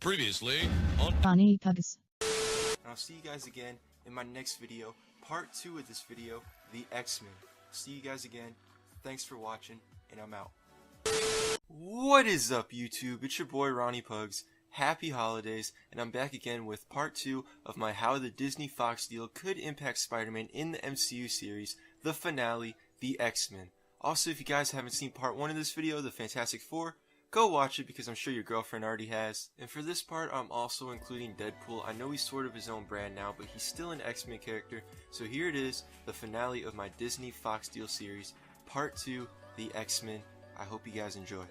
Previously on Funny Pugs. And I'll see you guys again in my next video, part 2 of this video, the X-Men. See you guys again. Thanks for watching, and I'm out. What is up, YouTube? It's your boy Ronnie Pugs. Happy holidays, and I'm back again with part 2 of my How the Disney Fox deal could impact Spider-Man in the MCU series, the finale, the X-Men. Also, if you guys haven't seen part 1 of this video, the Fantastic Four, go watch it because I'm sure your girlfriend already has. And for this part, I'm also including Deadpool. I know he's sort of his own brand now, but he's still an X-Men character. So here it is, the finale of my Disney Fox deal series, part 2, the X-Men. I hope you guys enjoy.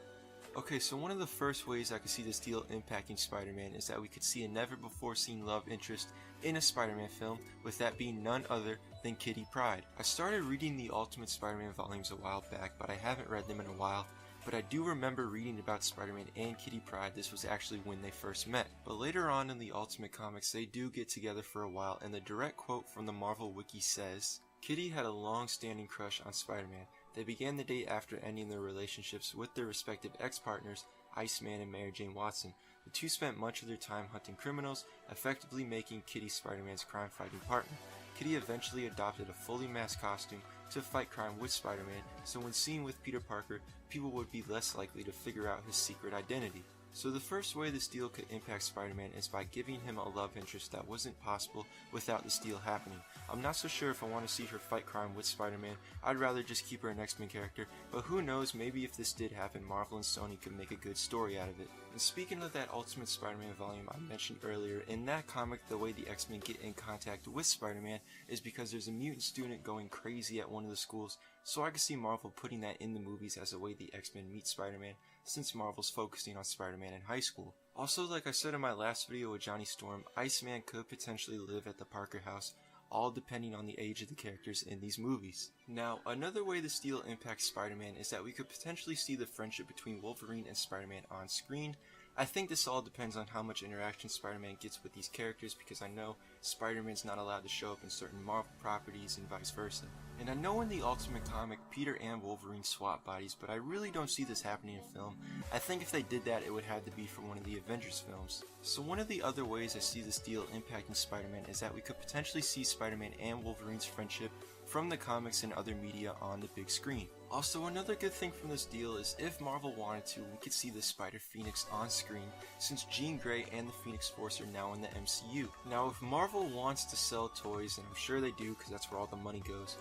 Okay, so one of the first ways I could see this deal impacting Spider-Man is that we could see a never-before-seen love interest in a Spider-Man film, with that being none other than Kitty Pryde. I started reading the Ultimate Spider-Man volumes a while back, but I haven't read them in a while. But I do remember reading about Spider-Man and Kitty Pryde. This was actually when they first met. But later on in the Ultimate Comics, they do get together for a while, and the direct quote from the Marvel Wiki says, "Kitty had a long-standing crush on Spider-Man. They began the date after ending their relationships with their respective ex-partners, Iceman and Mary Jane Watson. The two spent much of their time hunting criminals, effectively making Kitty Spider-Man's crime-fighting partner. Kitty eventually adopted a fully masked costume to fight crime with Spider-Man, so when seen with Peter Parker, people would be less likely to figure out his secret identity." So the first way this deal could impact Spider-Man is by giving him a love interest that wasn't possible without this deal happening. I'm not so sure if I want to see her fight crime with Spider-Man. I'd rather just keep her an X-Men character, but who knows, maybe if this did happen, Marvel and Sony could make a good story out of it. And speaking of that Ultimate Spider-Man volume I mentioned earlier, in that comic the way the X-Men get in contact with Spider-Man is because there's a mutant student going crazy at one of the schools, so I could see Marvel putting that in the movies as a way the X-Men meet Spider-Man, since Marvel's focusing on Spider-Man in high school. Also, like I said in my last video with Johnny Storm, Iceman could potentially live at the Parker house, all depending on the age of the characters in these movies. Now, another way this deal impacts Spider-Man is that we could potentially see the friendship between Wolverine and Spider-Man on screen. I think this all depends on how much interaction Spider-Man gets with these characters, because I know Spider-Man's not allowed to show up in certain Marvel properties and vice versa. And I know in the Ultimate comic, Peter and Wolverine swap bodies, but I really don't see this happening in film. I think if they did that, it would have to be for one of the Avengers films. So one of the other ways I see this deal impacting Spider-Man is that we could potentially see Spider-Man and Wolverine's friendship from the comics and other media on the big screen. Also, another good thing from this deal is if Marvel wanted to, we could see the Spider-Phoenix on screen, since Jean Grey and the Phoenix Force are now in the MCU. Now, if Marvel wants to sell toys, and I'm sure they do because that's where all the money goes,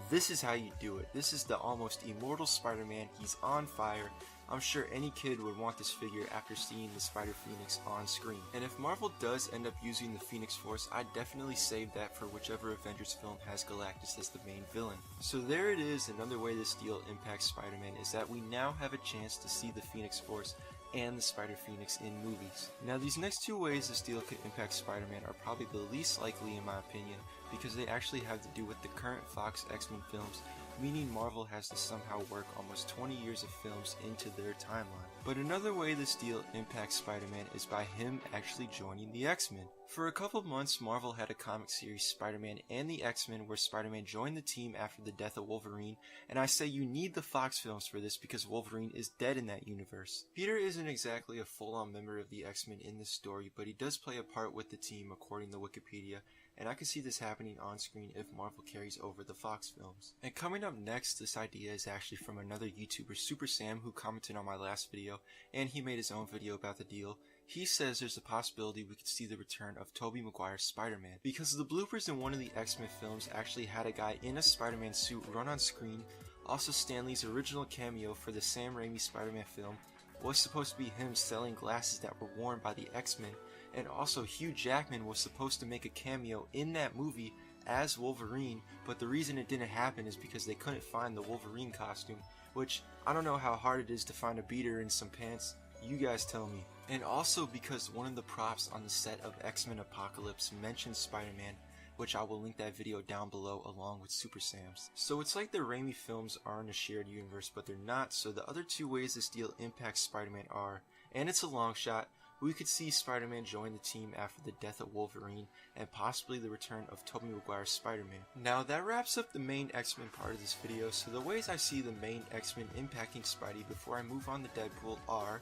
this is how you do it. This is the almost immortal Spider-Man. He's on fire. I'm sure any kid would want this figure after seeing the Spider-Phoenix on screen. And if Marvel does end up using the Phoenix Force, I'd definitely save that for whichever Avengers film has Galactus as the main villain. So there it is, another way this deal impacts Spider-Man is that we now have a chance to see the Phoenix Force and the Spider-Phoenix in movies. Now, these next two ways this deal could impact Spider-Man are probably the least likely in my opinion, because they actually have to do with the current Fox X-Men films, meaning Marvel has to somehow work almost 20 years of films into their timeline. But another way this deal impacts Spider-Man is by him actually joining the X-Men. For a couple months, Marvel had a comic series, Spider-Man and the X-Men, where Spider-Man joined the team after the death of Wolverine, and I say you need the Fox films for this because Wolverine is dead in that universe. Peter isn't exactly a full-on member of the X-Men in this story, but he does play a part with the team according to Wikipedia, and I can see this happening on screen if Marvel carries over the Fox films. And coming up next, this idea is actually from another YouTuber, Super Sam, who commented on my last video, and he made his own video about the deal. He says there's a possibility we could see the return of Tobey Maguire's Spider-Man, because the bloopers in one of the X-Men films actually had a guy in a Spider-Man suit run on screen. Also, Stan Lee's original cameo for the Sam Raimi Spider-Man film was supposed to be him selling glasses that were worn by the X-Men, and also Hugh Jackman was supposed to make a cameo in that movie as Wolverine, but the reason it didn't happen is because they couldn't find the Wolverine costume, which I don't know how hard it is to find a beater and some pants, you guys tell me. And also because one of the props on the set of X-Men Apocalypse mentions Spider-Man, which I will link that video down below along with Super Sam's. So it's like the Raimi films are in a shared universe, but they're not, so the other two ways this deal impacts Spider-Man are, and it's a long shot, we could see Spider-Man join the team after the death of Wolverine, and possibly the return of Tobey Maguire's Spider-Man. Now that wraps up the main X-Men part of this video, so the ways I see the main X-Men impacting Spidey before I move on to Deadpool are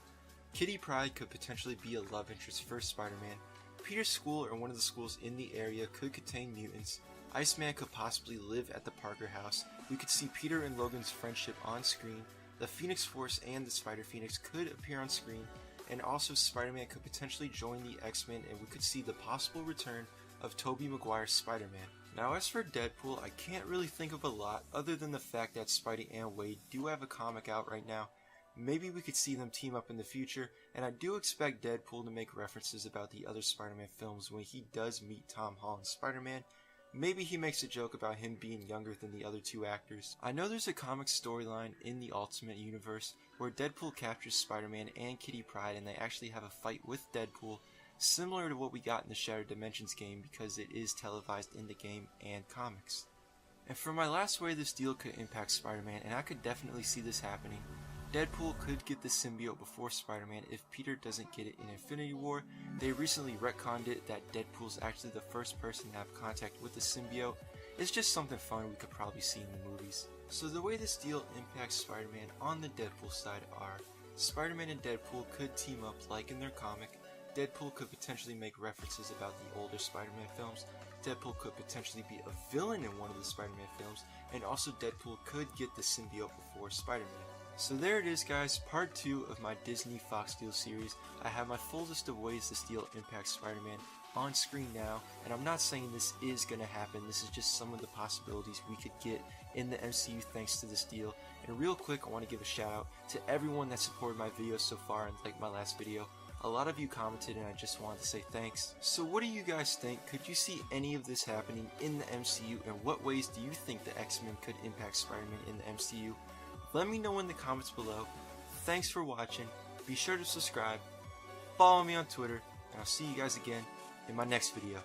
Kitty Pryde could potentially be a love interest for Spider-Man. Peter's school or one of the schools in the area could contain mutants. Iceman could possibly live at the Parker house. We could see Peter and Logan's friendship on screen. The Phoenix Force and the Spider-Phoenix could appear on screen. And also Spider-Man could potentially join the X-Men, and we could see the possible return of Tobey Maguire's Spider-Man. Now as for Deadpool, I can't really think of a lot other than the fact that Spidey and Wade do have a comic out right now. Maybe we could see them team up in the future, and I do expect Deadpool to make references about the other Spider-Man films when he does meet Tom Holland's Spider-Man. Maybe he makes a joke about him being younger than the other two actors. I know there's a comic storyline in the Ultimate Universe where Deadpool captures Spider-Man and Kitty Pryde, and they actually have a fight with Deadpool, similar to what we got in the Shattered Dimensions game because it is televised in the game and comics. And for my last way this deal could impact Spider-Man, and I could definitely see this happening, Deadpool could get the symbiote before Spider-Man if Peter doesn't get it in Infinity War. They recently retconned it that Deadpool's actually the first person to have contact with the symbiote. It's just something fun we could probably see in the movies. So the way this deal impacts Spider-Man on the Deadpool side are, Spider-Man and Deadpool could team up like in their comic. Deadpool could potentially make references about the older Spider-Man films. Deadpool could potentially be a villain in one of the Spider-Man films. And also Deadpool could get the symbiote before Spider-Man. So there it is guys, part 2 of my Disney Fox deal series. I have my full list of ways this deal impacts Spider-Man on screen now, and I'm not saying this is going to happen, this is just some of the possibilities we could get in the MCU thanks to this deal. And real quick, I want to give a shout out to everyone that supported my videos so far and liked my last video. A lot of you commented and I just wanted to say thanks. So what do you guys think? Could you see any of this happening in the MCU, and what ways do you think the X-Men could impact Spider-Man in the MCU? Let me know in the comments below. Thanks for watching. Be sure to subscribe, follow me on Twitter, and I'll see you guys again in my next video.